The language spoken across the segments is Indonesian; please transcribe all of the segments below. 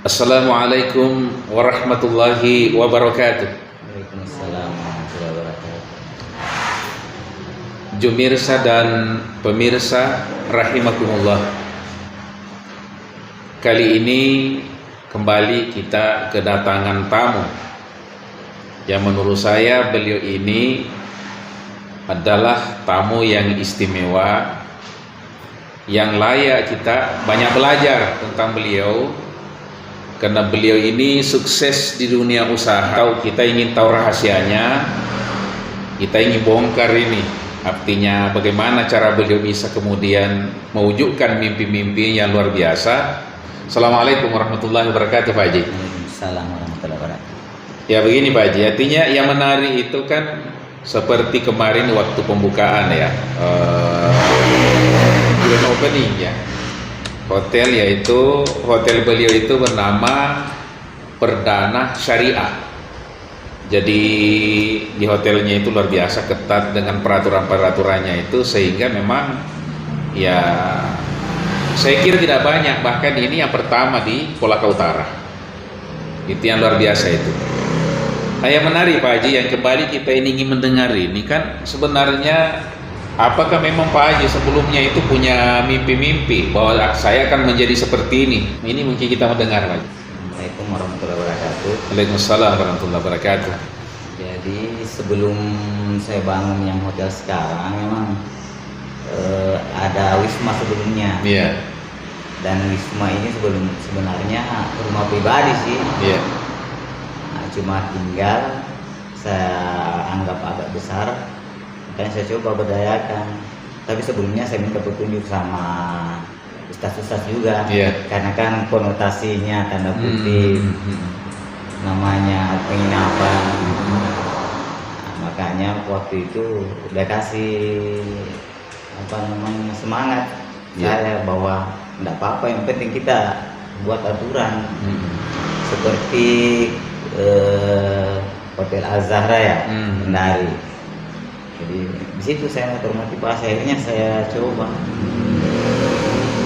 Assalamualaikum warahmatullahi wabarakatuh. Waalaikumsalam warahmatullahi wabarakatuh. Jumirsa dan pemirsa rahimakumullah. Kali ini kembali kita kedatangan tamu yang menurut saya beliau ini adalah tamu yang istimewa, yang layak kita banyak belajar tentang beliau, karena beliau ini sukses di dunia usaha. Kita ingin tahu rahasianya, kita ingin bongkar ini, artinya bagaimana cara beliau bisa kemudian mewujudkan mimpi-mimpi yang luar biasa. Assalamualaikum warahmatullahi wabarakatuh, Pak Haji. Waalaikumsalam warahmatullahi wabarakatuh. Ya begini Pak Haji, artinya yang menarik itu kan seperti kemarin waktu pembukaan ya, grand opening ya, hotel, yaitu hotel beliau itu bernama Perdana Syariah. Jadi di hotelnya itu luar biasa ketat dengan peraturan-peraturannya itu, sehingga memang ya saya kira tidak banyak, bahkan ini yang pertama di Kolaka Utara. Itu yang luar biasa itu. Yang menarik Pak Haji, yang kembali kita ini ingin mendengar ini kan sebenarnya, apakah memang Pak Haji sebelumnya itu punya mimpi-mimpi bahwa saya akan menjadi seperti ini? Ini mungkin kita mendengar Pak Haji. Assalamualaikum warahmatullahi wabarakatuh. Waalaikumsalam warahmatullahi wabarakatuh. Jadi sebelum saya bangun yang hotel sekarang memang ada wisma sebelumnya. Iya. Dan wisma ini sebenarnya rumah pribadi sih. Iya. Nah, cuma tinggal saya anggap agak besar, makanya saya coba berdayakan. Tapi sebelumnya saya minta petunjuk sama ustaz-ustaz juga. Iya. Karena kan konotasinya tanda kutip, namanya penginapan. Nah, makanya waktu itu udah kasih semangat saya bahwa enggak apa-apa, yang penting kita buat aturan. Seperti Hotel Al-Zahra ya, Kendari. Jadi di situ saya termotivasi, akhirnya saya coba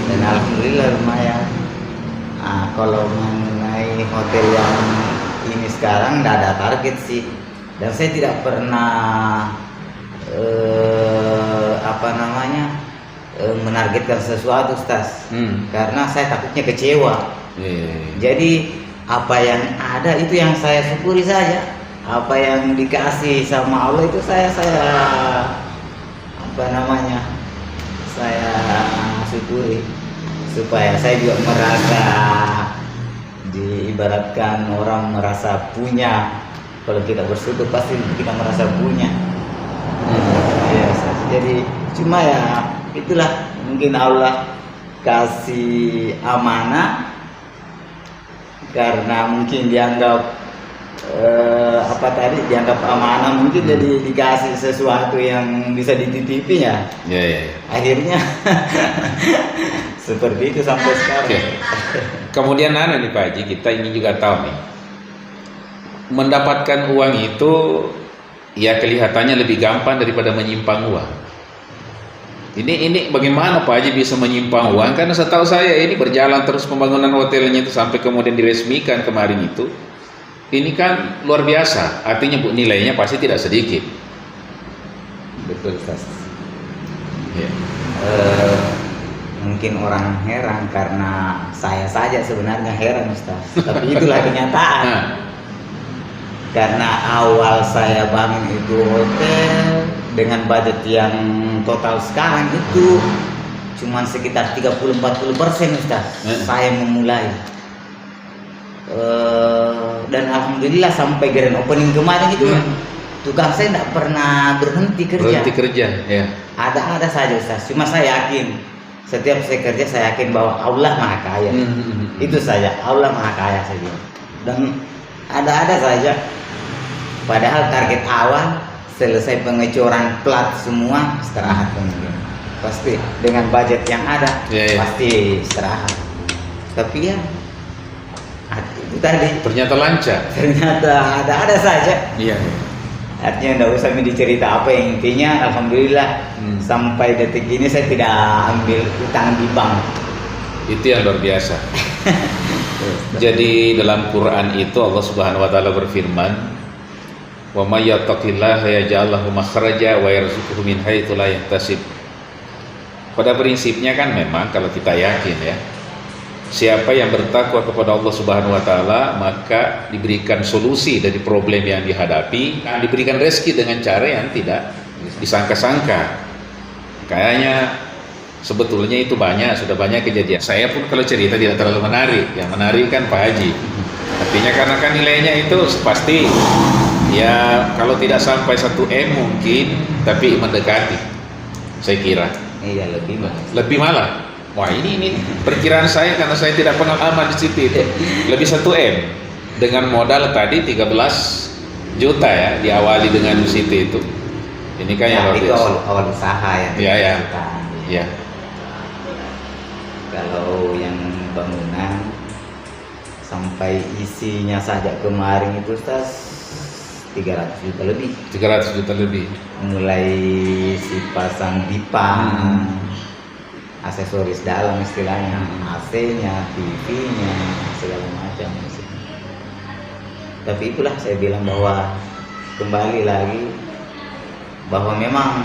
dan alhamdulillah lumayan. Nah, kalau mengenai hotel yang ini sekarang nggak ada target sih, dan saya tidak pernah menargetkan sesuatu, Ustaz. Karena saya takutnya kecewa. Jadi apa yang ada itu yang saya syukuri saja. Apa yang dikasih sama Allah itu saya syukuri, supaya saya juga merasa, diibaratkan orang merasa punya. Kalau kita bersyukur pasti kita merasa punya. Jadi cuma ya itulah, mungkin Allah kasih amanah karena mungkin dianggap dianggap amanah, mungkin jadi dikasih sesuatu yang bisa dititipi ya. Akhirnya seperti itu sampai sekarang. Kemudian nih Pak Haji, kita ingin juga tahu nih, mendapatkan uang itu ya kelihatannya lebih gampang daripada menyimpang uang. Ini bagaimana Pak Haji bisa menyimpang uang? Karena setahu saya ini berjalan terus pembangunan hotelnya itu sampai kemudian diresmikan kemarin itu. Ini kan luar biasa, artinya nilainya pasti tidak sedikit. Betul, Ustaz. Mungkin orang heran karena saya saja sebenarnya heran, Ustaz. Tapi itulah kenyataan. Karena awal saya bangun itu hotel dengan budget yang total sekarang itu cuma sekitar 30-40%, Ustaz. Saya memulai. Dan alhamdulillah sampai grand opening kemarin itu tukang saya tidak pernah berhenti kerja. Ya. Ada saja, Ustaz. Cuma saya yakin setiap saya kerja, saya yakin bahwa Allah Maha Kaya. Itu saja, Allah Maha Kaya saja. Dan ada saja. Padahal target awal selesai pengecoran plat semua, istirahat kemudian. Pasti dengan budget yang ada, pasti istirahat. Tapi ya itu tadi ternyata lancar. Ternyata ada saja. Iya. Artinya tidak usah dicerita apa, yang intinya alhamdulillah sampai detik ini saya tidak ambil utang di bank. Itu yang luar biasa. Jadi dalam Quran itu Allah Subhanahu wa taala berfirman, "Wa may yattaqillaha yaj'al lahu makhraja wa yarzuqhu min haitsu la yahtasib." Pada prinsipnya kan memang kalau kita yakin ya, siapa yang bertakwa kepada Allah Subhanahu wa taala maka diberikan solusi dari problem yang dihadapi, diberikan rezeki dengan cara yang tidak disangka-sangka. Kayaknya sebetulnya itu sudah banyak kejadian. Saya pun kalau cerita tidak terlalu menarik, yang menarik kan Pak Haji. Artinya karena kan nilainya itu pasti ya kalau tidak sampai 1M mungkin, tapi mendekati. Saya kira. Iya, Lebih malah. Wah ini perkiraan saya karena saya tidak pengalaman di situ itu. Lebih 1M dengan modal tadi 13 juta ya, diawali dengan di situ itu. Ini kan yang itu awal usaha ya. Iya. Ya. Kalau yang bangunan sampai isinya saja kemarin itu 300 juta lebih. 300 juta lebih. Mulai si pasang pipa, aksesoris dalam istilahnya, AC-nya, TV-nya, segala macam. Tapi itulah saya bilang bahwa kembali lagi bahwa memang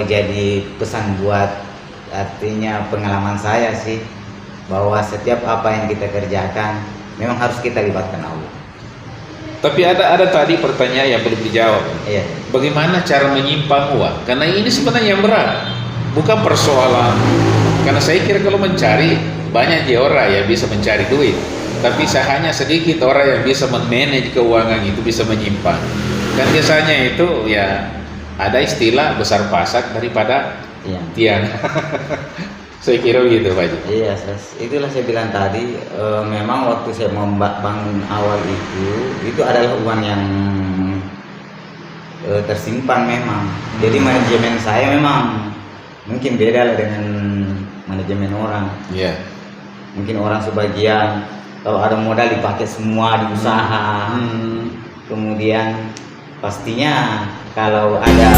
jadi pesan buat artinya pengalaman saya sih bahwa setiap apa yang kita kerjakan memang harus kita libatkan Allah. Tapi ada tadi pertanyaan yang belum dijawab. Iya. Bagaimana cara menyimpan uang? Karena ini sebenarnya yang berat, bukan persoalan. Karena saya kira kalau mencari banyak orang yang bisa mencari duit, tapi hanya sedikit orang yang bisa memanage keuangan itu, bisa menyimpan. Kan biasanya itu ya ada istilah besar pasak daripada tiang. Saya kira begitu Pak Haji. Iya, itulah saya bilang tadi, memang waktu saya membangun awal itu adalah uang yang tersimpan memang. Jadi manajemen saya memang mungkin beda lah dengan manajemen orang. Iya. Mungkin orang sebagian kalau ada modal dipakai semua di usaha. Kemudian pastinya kalau ada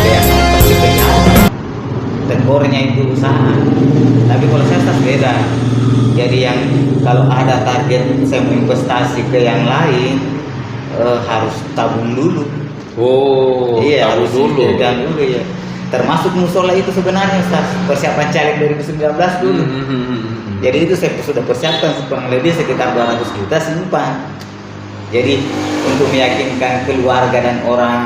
yang pasti tekornya itu usaha. Tapi kalau saya beda. Jadi yang kalau ada target saya mau investasi ke yang lain, harus tabung dulu. Oh, iya, tabung harus dulu. Dulu ya. Termasuk musola itu sebenarnya Ustaz, persiapan caleg 2019 dulu. Jadi itu saya sudah persiapkan kurang lebih sekitar 200 juta simpan. Jadi untuk meyakinkan keluarga dan orang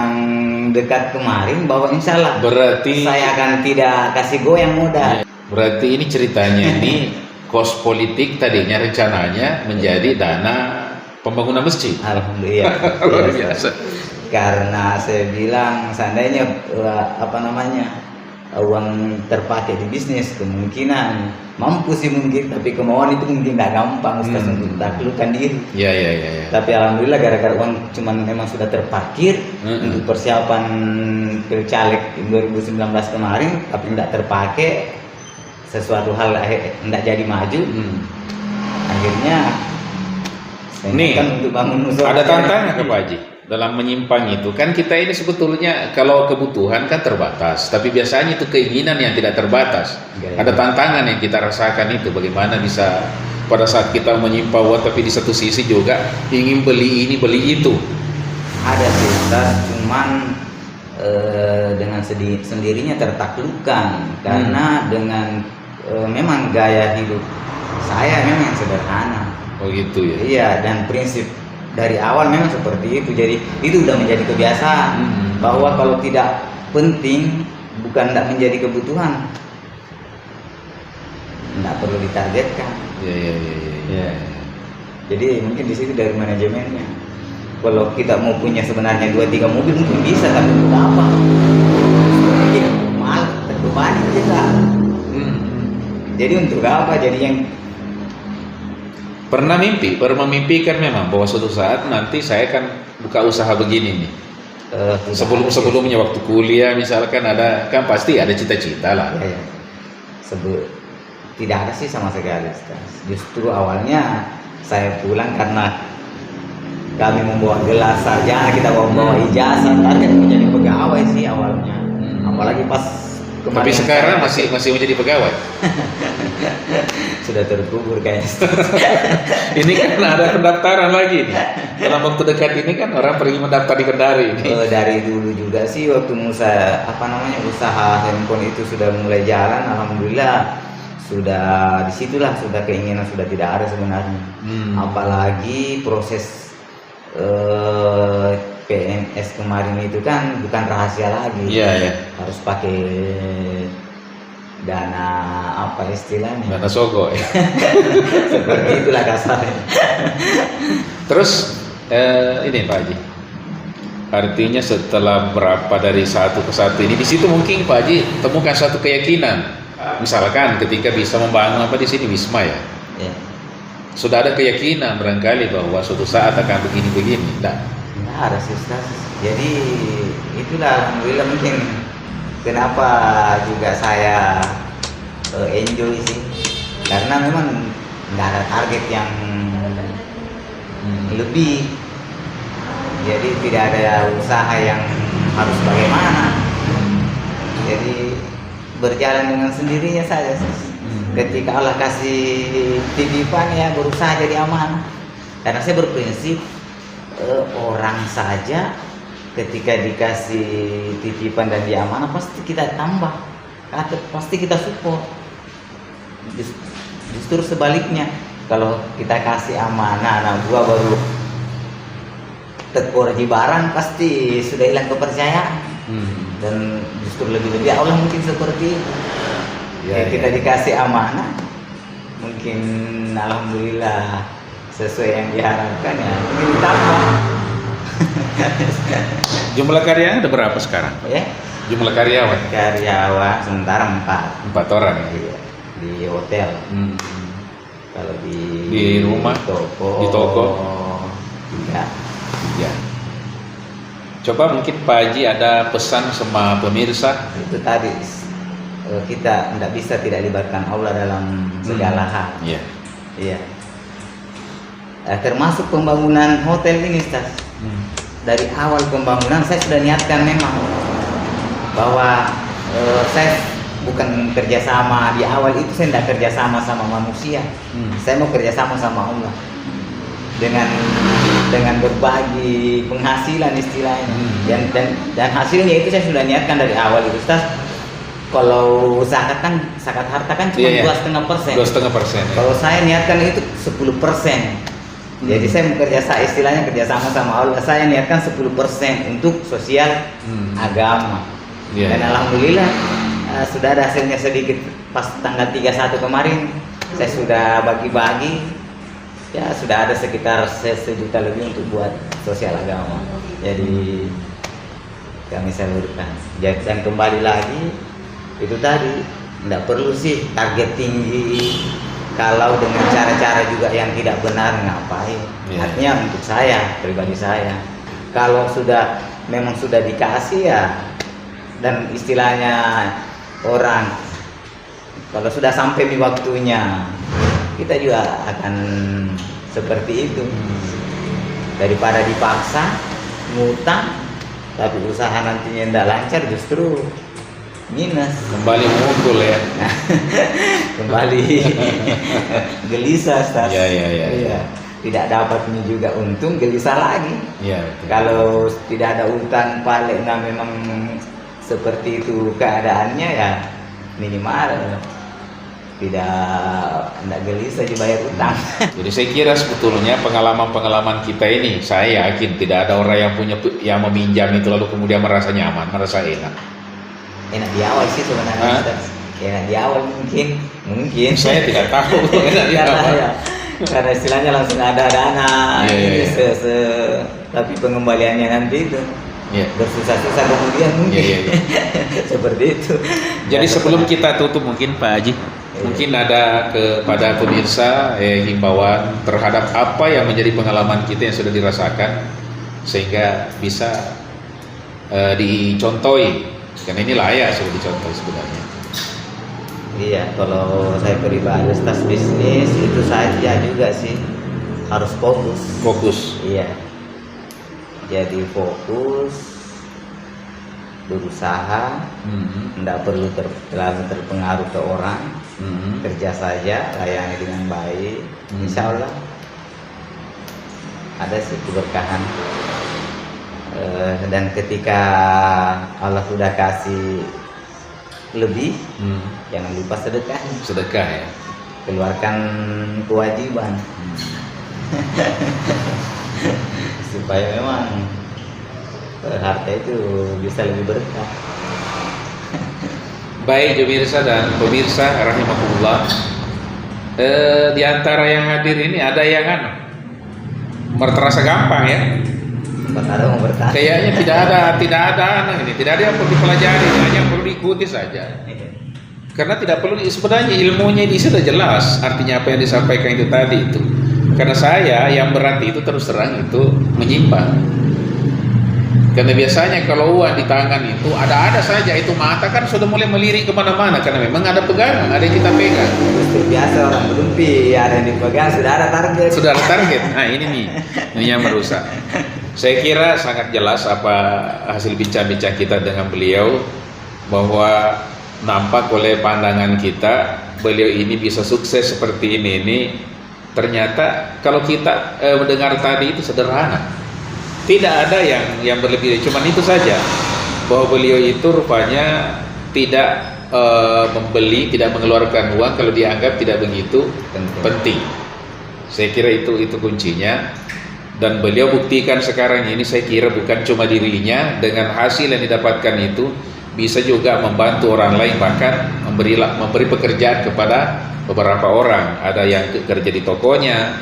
dekat kemarin bahwa insya Allah berarti saya akan tidak kasih goyang modal. Berarti ini ceritanya ini kos politik tadinya rencananya menjadi dana pembangunan masjid. Alhamdulillah. Luar biasa. Karena saya bilang seandainya uang terpakai di bisnis kemungkinan mampu sih mungkin, tapi kemauan itu mungkin nggak gampang Ustaz untuk taklukkan diri. Iya. Tapi alhamdulillah gara-gara uang cuman memang sudah terparkir untuk persiapan pilcaleg 2019 kemarin, tapi tidak terpakai, sesuatu hal tidak jadi maju. Akhirnya nih kan untuk bangun musola. ada tantangan ke Pak Haji dalam menyimpan itu. Kan kita ini sebetulnya kalau kebutuhan kan terbatas, tapi biasanya itu keinginan yang tidak terbatas. Ada tantangan yang kita rasakan itu, bagaimana bisa pada saat kita menyimpan uang tapi di satu sisi juga ingin beli ini beli itu. Ada sih Ustaz, cuman dengan sendirinya tertaklukkan karena dengan memang gaya hidup saya memang yang sederhana. Oh gitu ya. Iya, dan prinsip dari awal memang seperti itu. Jadi itu udah menjadi kebiasaan bahwa kalau tidak penting bukan tidak menjadi kebutuhan, tidak perlu ditargetkan. Iya. Jadi mungkin di situ dari manajemennya. Kalau kita mau punya sebenarnya 2-3 mobil mungkin bisa, tapi untuk apa? Mungkin mahal, terbebani kita. Jadi untuk apa? Jadi yang pernah memimpikan memang bahwa suatu saat nanti saya akan buka usaha begini nih. Sebelumnya waktu kuliah misalkan ada, kan pasti ada cita-cita lah. Ya. Tidak ada sih sama sekali. Justru awalnya saya pulang karena kami membawa gelas sarjana, kita bawa ijazah, target menjadi pegawai sih awalnya. Apalagi pas Tapi sekarang masih menjadi pegawai. Sudah terkubur kayaknya. Ini kan ada pendaftaran lagi nih. Dalam waktu dekat ini kan orang pergi mendaftar di Kendari ini. Dari dulu juga sih waktu usaha handphone itu sudah mulai jalan, alhamdulillah sudah disitulah sudah keinginan sudah tidak ada sebenarnya. Apalagi proses PNS kemarin itu kan bukan rahasia lagi. Iya. Harus pakai dana apa istilahnya? Dana sogo ya. Seperti itulah kasarnya. Terus ini Pak Haji. Artinya setelah berapa dari satu ke satu ini di situ mungkin Pak Haji temukan satu keyakinan. Misalkan ketika bisa membangun apa di sini Wisma ya. Sudah ada keyakinan barangkali bahwa suatu saat akan begini-begini. Enggak ada sih Ustaz. Jadi itulah alhamdulillah mungkin kenapa juga saya enjoy sih. Karena memang nggak ada target yang lebih. Jadi tidak ada usaha yang harus bagaimana. Jadi berjalan dengan sendirinya saja sih. Ketika Allah kasih titipan ya berusaha jadi amanah. Karena saya berprinsip orang saja ketika dikasih titipan dan diamanah pasti kita tambah, pasti kita support. Justru sebaliknya, kalau kita kasih amanah anak buah baru tekor di barang pasti sudah hilang kepercayaan. Dan justru lebih-lebih Allah mungkin seperti itu. Kita dikasih amanah, mungkin alhamdulillah sesuai yang diharapkan ya mungkin ditambah. Jumlah karyawan ada berapa sekarang? Ya? Jumlah karyawan sementara 4 orang ya? Iya, di hotel. Kalau di rumah, di toko 3. Ya. Coba mungkin Pak Haji ada pesan sama pemirsa. Itu tadi kita tidak bisa tidak libatkan Allah dalam segala hal. Iya. Termasuk pembangunan hotel ini, Ustaz. Dari awal pembangunan saya sudah niatkan memang bahwa saya bukan kerjasama di awal itu, saya tidak kerjasama sama manusia. Saya mau kerjasama sama Allah dengan berbagi penghasilan istilahnya. Dan hasilnya itu saya sudah niatkan dari awal itu, Ustaz. Kalau zakat harta kan cuma 2,5%. 2,5%. Kalau saya niatkan itu 10%. Jadi saya istilahnya kerjasama sama Allah. Saya niatkan 10% untuk sosial agama. Dan alhamdulillah sudah ada hasilnya sedikit. Pas tanggal 31 kemarin saya sudah bagi-bagi. Ya sudah ada sekitar 1 juta lebih untuk buat sosial agama. Jadi kami salurkan. Dan kembali lagi itu tadi tidak perlu sih target tinggi. Kalau dengan cara-cara juga yang tidak benar ngapain? Artinya untuk saya, pribadi saya, kalau memang sudah dikasih ya, dan istilahnya orang kalau sudah sampai di waktunya, kita juga akan seperti itu. Daripada dipaksa, ngutang, tapi usaha nantinya tidak lancar justru minus, kembali muncul ya. Kembali gelisah, Ustaz. Iya. Tidak dapatnya juga untung, gelisah lagi. Iya. Kalau tidak ada utang paling memang seperti itu keadaannya ya minimal tidak gelisah dibayar utang. Jadi saya kira sebetulnya pengalaman kita ini, saya yakin tidak ada orang yang meminjam itu lalu kemudian merasa nyaman, merasa enak. Enak di awal sih sebenarnya. Enak di awal mungkin saya tidak tahu enak di awal. Karena istilahnya langsung ada dana. Tapi pengembaliannya nanti itu bersusah-susah kemudian mungkin. Seperti itu. Jadi sebelum kita tutup mungkin Pak Haji, mungkin ada kepada pemirsa himbauan terhadap apa yang menjadi pengalaman kita yang sudah dirasakan sehingga bisa dicontohi. Karena ini layak sudah dicontoh sebenarnya. Iya, kalau saya pribadi start bisnis itu saja juga sih harus fokus. Iya. Jadi fokus berusaha, tidak perlu terlalu terpengaruh ke orang, kerja saja, layani dengan baik, insya Allah ada sih keberkahan. Dan ketika Allah sudah kasih lebih, jangan lupa sedekah. Sedekah ya. Keluarkan kewajiban supaya memang harta itu bisa lebih berkah. Baik pemirsa dan pemirsa rahimakumullah, di antara yang hadir ini ada yang terasa gampang ya. Ada mau berkah. Kayaknya tidak ada ini, tidak ada yang perlu dipelajari, hanya yang perlu diikuti saja. Karena tidak perlu, sebenarnya ilmunya ini sudah jelas artinya apa yang disampaikan itu tadi itu. Karena saya yang berarti itu terus terang itu menyimpang. Karena biasanya kalau uang di tangan itu ada saja, itu mata kan sudah mulai melirik kemana-mana karena memang ada pegangan, ada yang kita pegang. Justru biasa orang berumpi, ada yang dipegang, sudah ada target. Sudah ada target. Nah ini yang merusak. Saya kira sangat jelas apa hasil bincang-bincang kita dengan beliau, bahwa nampak oleh pandangan kita beliau ini bisa sukses seperti ini ternyata kalau kita mendengar tadi itu sederhana, tidak ada yang berlebih, cuman itu saja bahwa beliau itu rupanya tidak membeli, tidak mengeluarkan uang kalau dianggap tidak begitu penting. Saya kira itu kuncinya, dan beliau buktikan sekarang ini saya kira bukan cuma dirinya, dengan hasil yang didapatkan itu bisa juga membantu orang lain, bahkan memberi pekerjaan kepada beberapa orang. Ada yang kerja di tokonya,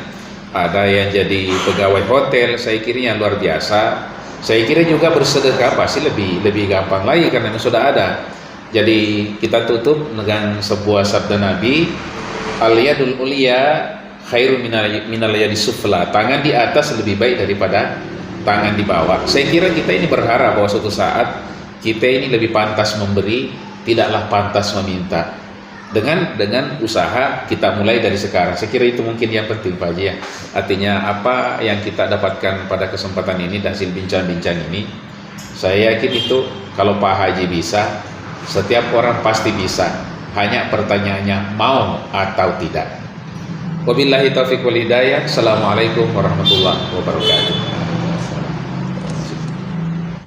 ada yang jadi pegawai hotel. Saya kira yang luar biasa. Saya kira juga bersedekah pasti lebih gampang lagi karena sudah ada. Jadi kita tutup dengan sebuah sabda Nabi, al-yadul ulya khairu minal yadis sufla. Tangan di atas lebih baik daripada tangan di bawah. Saya kira kita ini berharap bahwa suatu saat kita ini lebih pantas memberi, tidaklah pantas meminta. Dengan usaha kita mulai dari sekarang. Saya kira itu mungkin yang penting Pak Haji ya. Artinya apa yang kita dapatkan pada kesempatan ini dan hasil bincang-bincang ini, saya yakin itu kalau Pak Haji bisa, setiap orang pasti bisa. Hanya pertanyaannya mau atau tidak. Wabillahi taufiq wal hidayah. Assalamualaikum warahmatullahi wabarakatuh.